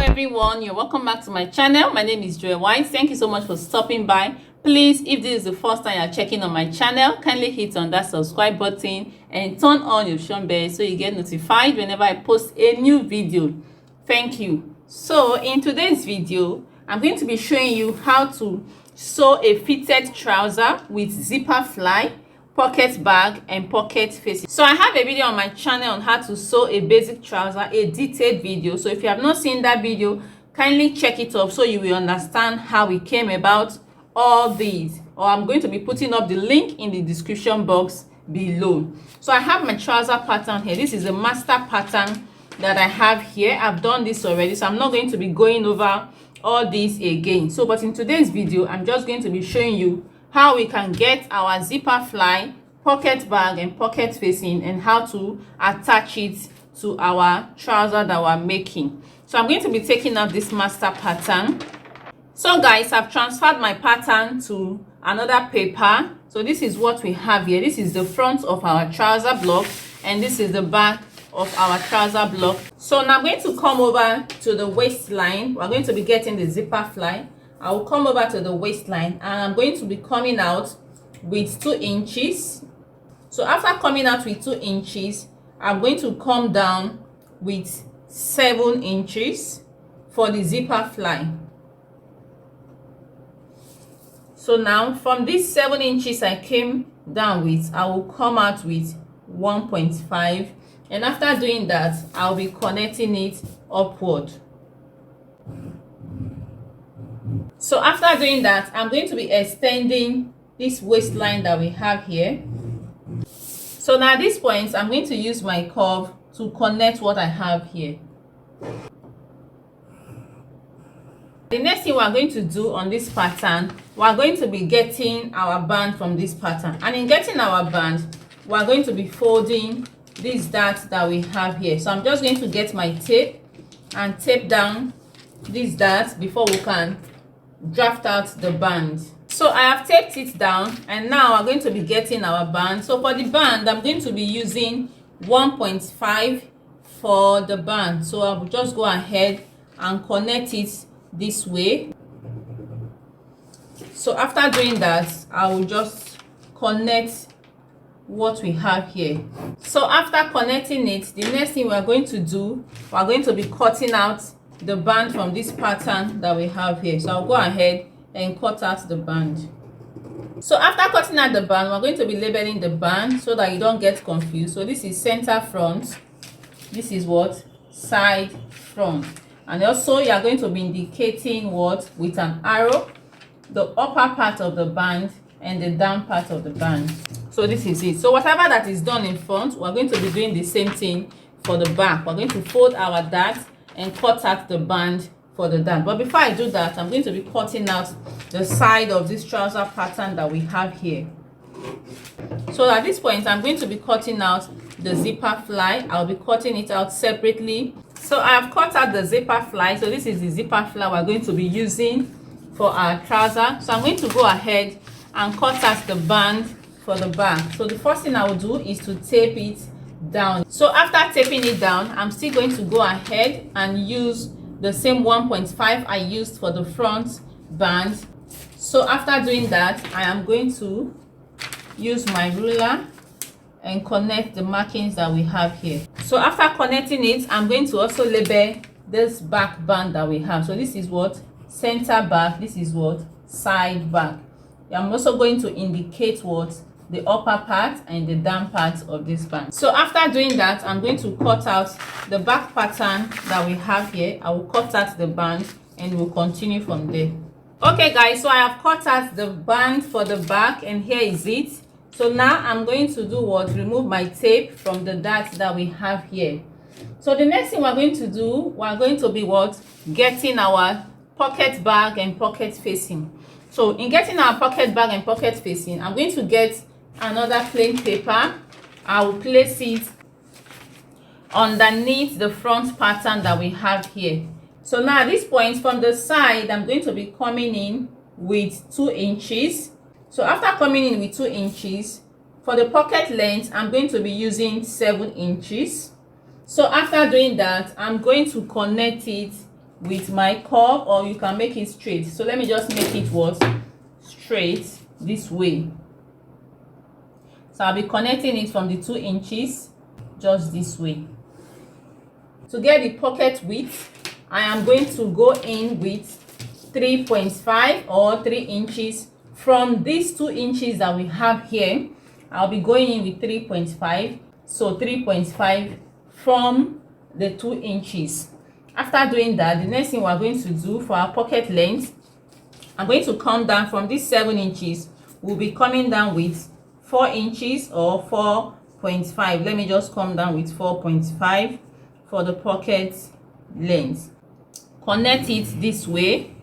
everyone, you're welcome back to my channel. My name is Joy White. Thank you so much for stopping by. Please, if this is the first time you're checking on my channel, kindly hit on that subscribe button and turn on your notification bell so you get notified whenever I post a new video. Thank you. So in today's video, I'm going to be showing you how to sew a fitted trouser with zipper fly, pocket bag and pocket facing. So I have a video on my channel on how to sew a basic trouser, a detailed video. So if you have not seen that video, kindly check it up so you will understand how it came about, all these. Or I'm going to be putting up the link in the description box below. So I have my trouser pattern here. This is a master pattern that I have here. I've done this already, so I'm not going to be going over all this again. So but in today's video, I'm just going to be showing you how we can get our zipper fly, pocket bag and pocket facing, and how to attach it to our trouser that we're making. So I'm going to be taking out this master pattern. So guys, I've transferred my pattern to another paper. So this is what we have here. This is the front of our trouser block and this is the back of our trouser block. So now I'm going to come over to the waistline. We're going to be getting the zipper fly. I will come over to the waistline and I'm going to be coming out with 2 inches. So after coming out with 2 inches, I'm going to come down with 7 inches for the zipper fly. So now from these 7 inches I came down with, I will come out with 1.5, and after doing that, I'll be connecting it upward. So after doing that, I'm going to be extending this waistline that we have here. So now at this point, I'm going to use my curve to connect what I have here. The next thing we're going to do on this pattern, we're going to be getting our band from this pattern. And in getting our band, we're going to be folding this dart that we have here. So I'm just going to get my tape and tape down this dart before we can draft out the band. So I have taped it down and now we're going to be getting our band. So for the band, I'm going to be using 1.5 for the band. So I will just go ahead and connect it this way. So after doing that, I will just connect what we have here. So after connecting it, the next thing we're going to do, we're going to be cutting out the band from this pattern that we have here. So I'll go ahead and cut out the band. So after cutting out the band, we're going to be labeling the band so that you don't get confused. So this is center front, this is what side front, and also you are going to be indicating what with an arrow, the upper part of the band and the down part of the band. So this is it. So whatever that is done in front, we're going to be doing the same thing for the back. We're going to fold our dart and cut out the band for the dart. But before I do that, I'm going to be cutting out the side of this trouser pattern that we have here. So at this point, I'm going to be cutting out the zipper fly. I'll be cutting it out separately. So I have cut out the zipper fly. So this is the zipper fly we're going to be using for our trouser. So I'm going to go ahead and cut out the band for the back. So the first thing I will do is to tape it down. So after taping it down, I'm still going to go ahead and use the same 1.5 I used for the front band. So after doing that, I am going to use my ruler and connect the markings that we have here. So after connecting it, I'm going to also label this back band that we have. So this is what center back, this is what side back. I'm also going to indicate what the upper part and the down part of this band. So after doing that, I'm going to cut out the back pattern that we have here. I will cut out the band and we'll continue from there. Okay guys, so I have cut out the band for the back and here is it. So now I'm going to do what? Remove my tape from the dart that we have here. So the next thing we're going to do, we're going to be what? Getting our pocket bag and pocket facing. So in getting our pocket bag and pocket facing, I'm going to get another plain paper. I will place it underneath the front pattern that we have here. So now at this point from the side, I'm going to be coming in with 2 inches. So after coming in with 2 inches, for the pocket length, I'm going to be using 7 inches. So after doing that, I'm going to connect it with my curve, or you can make it straight. So let me just make it what straight this way. So I'll be connecting it from the 2 inches just this way. To get the pocket width, I am going to go in with 3.5 or 3 inches. From these 2 inches that we have here, I'll be going in with 3.5. So 3.5 from the 2 inches. After doing that, the next thing we're going to do for our pocket length, I'm going to come down from this 7 inches. We'll be coming down with 4 inches or 4.5. Let me just come down with 4.5 for the pocket length. Connect it this way.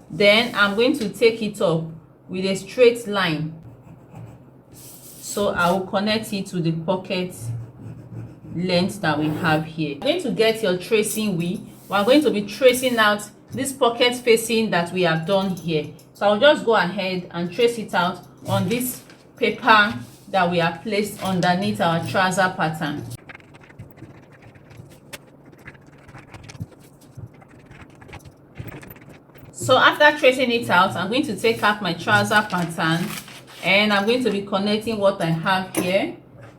Then I'm going to take it up with a straight line. So I will connect it to the pocket length that we have here. You're going to get your tracing wheel. We're going to be tracing out this pocket facing that we have done here. So I'll just go ahead and trace it out on this paper that we have placed underneath our trouser pattern. So after tracing it out, I'm going to take out my trouser pattern and I'm going to be connecting what I have here.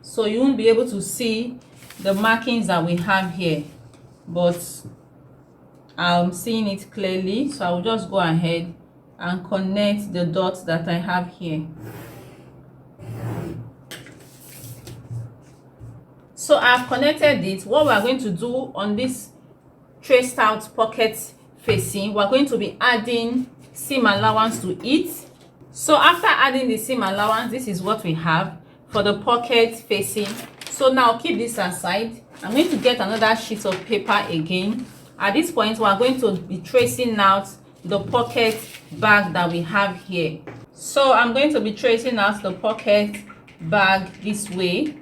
So you won't be able to see the markings that we have here, but I'm seeing it clearly. So I will just go ahead and connect the dots that I have here. So I've connected it. What we're going to do on this traced out pocket facing, we're going to be adding seam allowance to it. So after adding the seam allowance, this is what we have for the pocket facing. So now keep this aside. I'm going to get another sheet of paper again. At this point, we are going to be tracing out the pocket bag that we have here. So I'm going to be tracing out the pocket bag this way.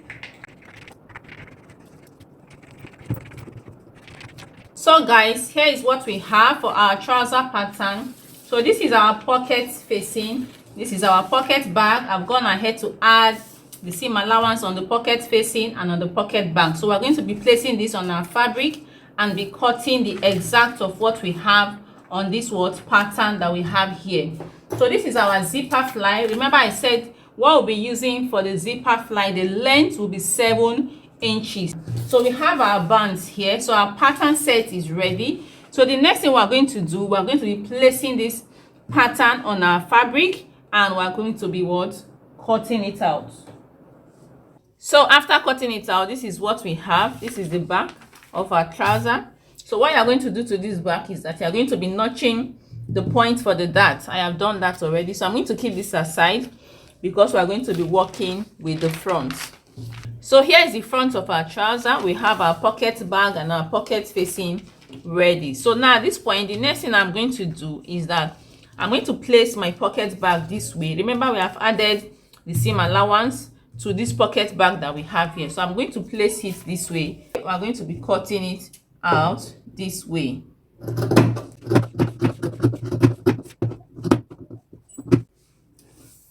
So guys, here is what we have for our trouser pattern. So this is our pocket facing. This is our pocket bag. I've gone ahead to add the seam allowance on the pocket facing and on the pocket bag. So we're going to be placing this on our fabric and be cutting the exact of what we have on this pattern that we have here. So this is our zipper fly. Remember I said what we'll be using for the zipper fly, the length will be 7 inches. So we have our bands here. So our pattern set is ready. So the next thing we're going to do, we're going to be placing this pattern on our fabric and we're going to be cutting it out. So after cutting it out, this is what we have. This is the back of our trouser. So what you're going to do to this back is that you're going to be notching the point for the dart. I have done that already. So I'm going to keep this aside because we're going to be working with the front. So here is the front of our trouser. We have our pocket bag and our pocket facing ready. So now at this point, the next thing I'm going to do is that I'm going to place my pocket bag this way. Remember, we have added the seam allowance to this pocket bag that we have here. So I'm going to place it this way. We're going to be cutting it out this way.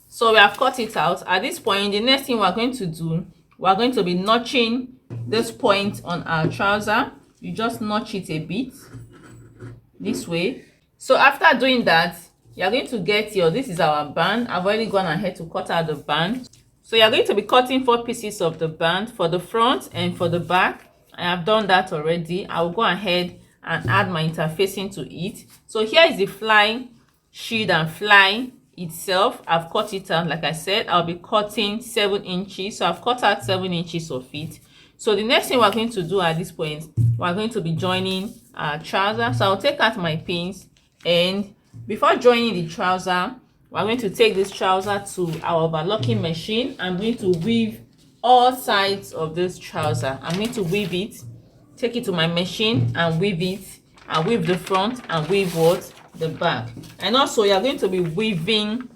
So we have cut it out. At this point, the next thing we're going to do, we're going to be notching this point on our trouser. You just notch it a bit this way. So after doing that, you're going to get this is our band. I've already gone ahead to cut out the band. So you're going to be cutting 4 pieces of the band for the front and for the back. I have done that already. I will go ahead and add my interfacing to it. So here is the fly shield and fly itself. I've cut it out. Like I said, I'll be cutting 7 inches. So I've cut out 7 inches of it. So the next thing we're going to do at this point, we're going to be joining our trouser. So I'll take out my pins, and before joining the trouser, we're going to take this trouser to our overlocking machine. I'm going to weave all sides of this trouser. I'm going to weave it, take it to my machine and weave it. I weave the front and weave the back. And also you're going to be weaving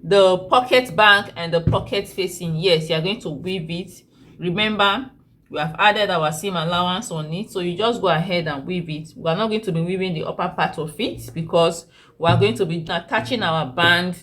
the pocket bag and the pocket facing. Yes, you're going to weave it. Remember, we have added our seam allowance on it, so you just go ahead and weave it. We are not going to be weaving the upper part of it because we are going to be attaching our band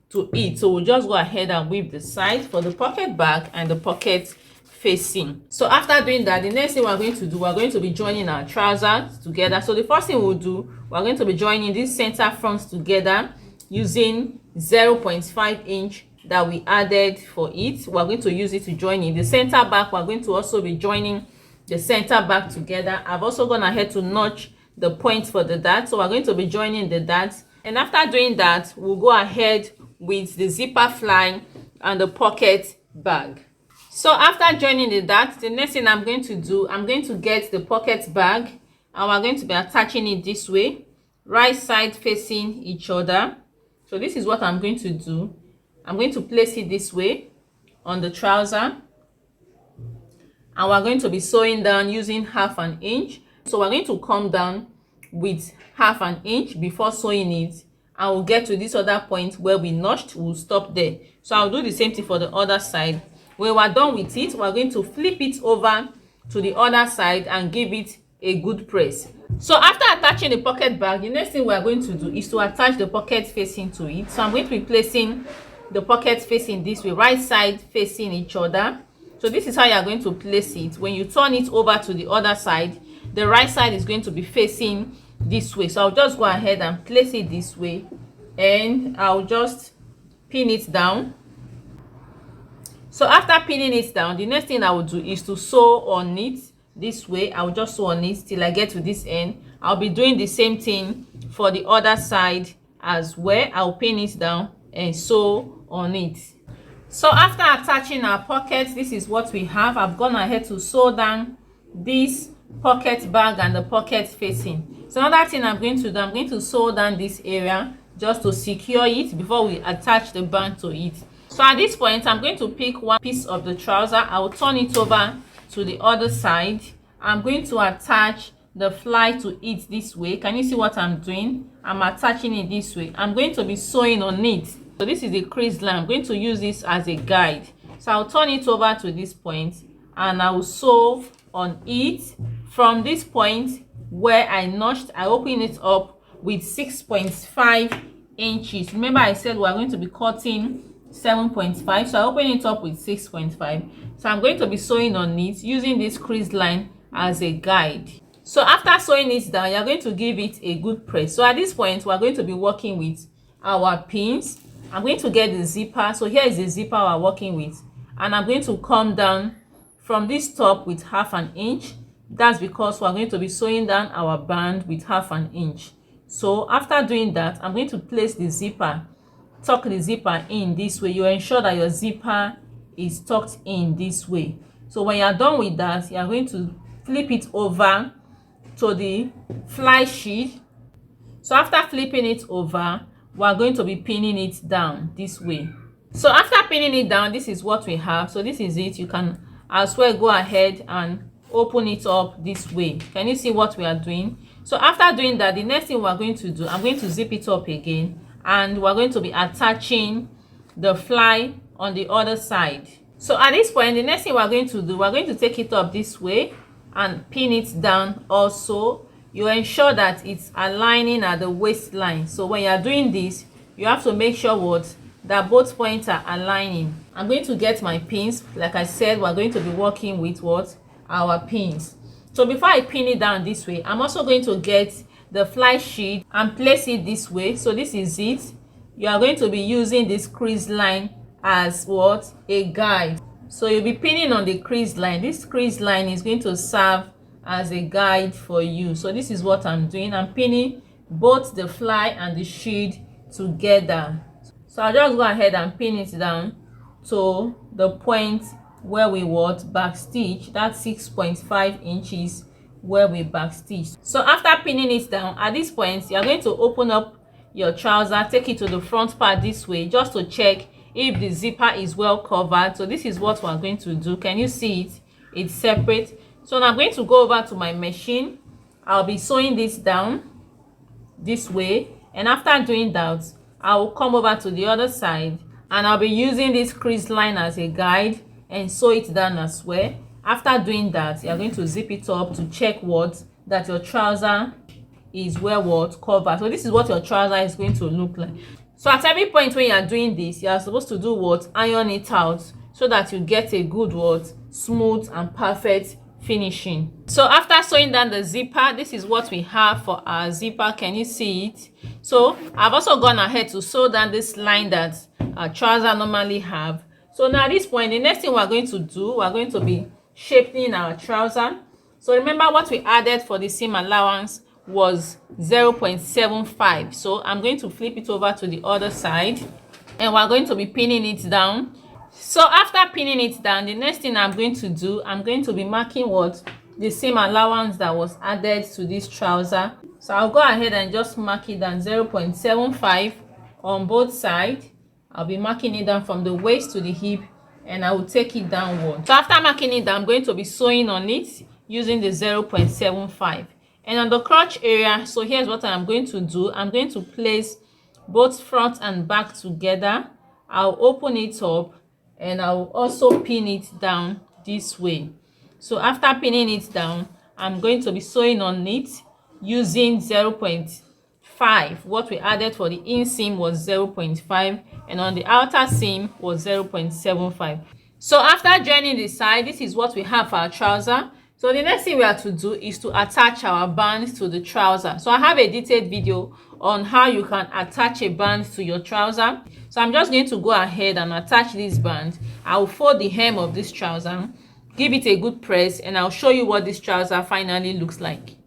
to it. So we'll just go ahead and weave the side for the pocket bag and the pocket facing. So after doing that, the next thing we're going to do, we're going to be joining our trousers together. So the first thing we'll do, we're going to be joining this center fronts together using 0.5 inch that we added for it. We're going to use it to join in the center back. We're going to also be joining the center back together. I've also gone ahead to notch the point for the dart, so we're going to be joining the darts. And after doing that, we'll go ahead with the zipper fly and the pocket bag. So after joining the dart, the next thing I'm going to do, I'm going to get the pocket bag and we're going to be attaching it this way, right side facing each other. So this is what I'm going to do. I'm going to place it this way on the trouser, and we're going to be sewing down using 1/2 inch. So we're going to come down with 1/2 inch before sewing it, and we'll get to this other point where we notched. We'll stop there. So I'll do the same thing for the other side. When we're done with it, we're going to flip it over to the other side and give it a good press. So after attaching the pocket bag, the next thing we are going to do is to attach the pocket facing to it. So I'm going to be placing the pocket facing this way, right side facing each other. So this is how you are going to place it. When you turn it over to the other side, the right side is going to be facing this way. So I'll just go ahead and place it this way, and I'll just pin it down. So after pinning it down, the next thing I will do is to sew on it this way. I will just sew on it till I get to this end. I'll be doing the same thing for the other side as well. I'll pin it down and sew on it. So after attaching our pockets, this is what we have. I've gone ahead to sew down this pocket bag and the pocket facing. So another thing I'm going to do, I'm going to sew down this area just to secure it before we attach the band to it. So at this point, I'm going to pick one piece of the trouser. I will turn it over to the other side. I'm going to attach the fly to it this way. Can you see what I'm doing? I'm attaching it this way. I'm going to be sewing on it. So this is the crease line. I'm going to use this as a guide. So I'll turn it over to this point and I will sew on it. From this point where I notched, I open it up with 6.5 inches. Remember I said we're going to be cutting 7.5, so I open it up with 6.5. So I'm going to be sewing on it using this crease line as a guide. So after sewing it down, you're going to give it a good press. So at this point, we're going to be working with our pins. I'm going to get the zipper. So here is the zipper we're working with, and I'm going to come down from this top with 1/2 inch. That's because we're going to be sewing down our band with 1/2 inch. So after doing that, I'm going to place the zipper, tuck the zipper in this way. You ensure that your zipper is tucked in this way. So when you're done with that, you're going to flip it over to the fly sheet. So after flipping it over, we're going to be pinning it down this way. So after pinning it down, this is what we have. So this is it. You can as well go ahead and open it up this way. Can you see what we are doing? So after doing that, the next thing we're going to do, I'm going to zip it up again, and we're going to be attaching the fly on the other side. So at this point, the next thing we're going to do, we're going to take it up this way and pin it down also. You ensure that it's aligning at the waistline. So when you're doing this, you have to make sure that both points are aligning. I'm going to get my pins. Like I said, we're going to be working with our pins. So before I pin it down this way, I'm also going to get the fly sheet and place it this way. So this is it. You are going to be using this crease line as a guide. So you'll be pinning on the crease line. This crease line is going to serve as a guide for you. So this is what I'm doing. I'm pinning both the fly and the sheet together. So I'll just go ahead and pin it down to the point where we back stitch. That's 6.5 inches where we back stitch. So after pinning it down, at this point, you're going to open up your trouser, take it to the front part this way, just to check if the zipper is well covered. So this is what we're going to do. Can you see it? It's separate. So now I'm going to go over to my machine. I'll be sewing this down this way, and after doing that, I will come over to the other side and I'll be using this crease line as a guide and sew it down as well. After doing that, you're going to zip it up to check that your trouser is well covered. So this is what your trouser is going to look like. So at every point when you are doing this, you are supposed to do iron it out, so that you get a good smooth and perfect finishing. So after sewing down the zipper, this is what we have for our zipper. Can you see it? So I've also gone ahead to sew down this line that our trouser normally have. So now at this point, the next thing we're going to do, we're going to be shaping our trouser. So remember what we added for the seam allowance was 0.75. So I'm going to flip it over to the other side and we're going to be pinning it down. So after pinning it down, the next thing I'm going to do, I'm going to be marking what the seam allowance that was added to this trouser. So I'll go ahead and just mark it down 0.75 on both sides. I'll be marking it down from the waist to the hip and I will take it downward. So after marking it down, I'm going to be sewing on it using the 0.75. And on the crotch area, so here's what I'm going to do. I'm going to place both front and back together. I'll open it up and I'll also pin it down this way. So after pinning it down, I'm going to be sewing on it using 0.5. What we added for the inseam was 0.5 and on the outer seam was 0.75. So after joining the side, this is what we have for our trouser. So the next thing we have to do is to attach our band to the trouser. So I have a detailed video on how you can attach a band to your trouser. So I'm just going to go ahead and attach this band. I will fold the hem of this trouser, give it a good press, and I'll show you what this trouser finally looks like.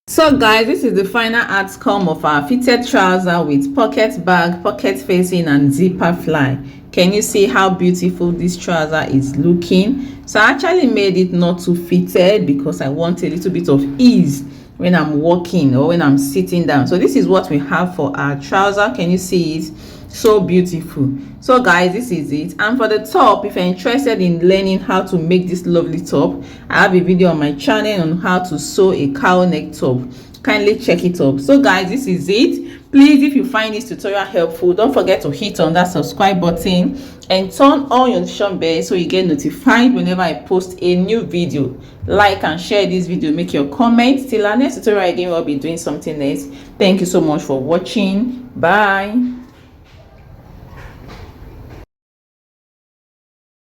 So guys, this is the final outcome of our fitted trouser with pocket bag, pocket facing and zipper fly. Can you see how beautiful this trouser is looking? So I actually made it not too fitted because I want a little bit of ease when I'm walking or when I'm sitting down. So this is what we have for our trouser. Can you see it? So beautiful. So guys, this is it. And for the top, if you're interested in learning how to make this lovely top, I have a video on my channel on how to sew a cowl neck top. Kindly check it up. So guys, this is it. Please, if you find this tutorial helpful, don't forget to hit on that subscribe button and turn on your notification bell so you get notified whenever I post a new video. Like and share this video, make your comments. Till our next tutorial again, we'll be doing something else. Thank you so much for watching. Bye.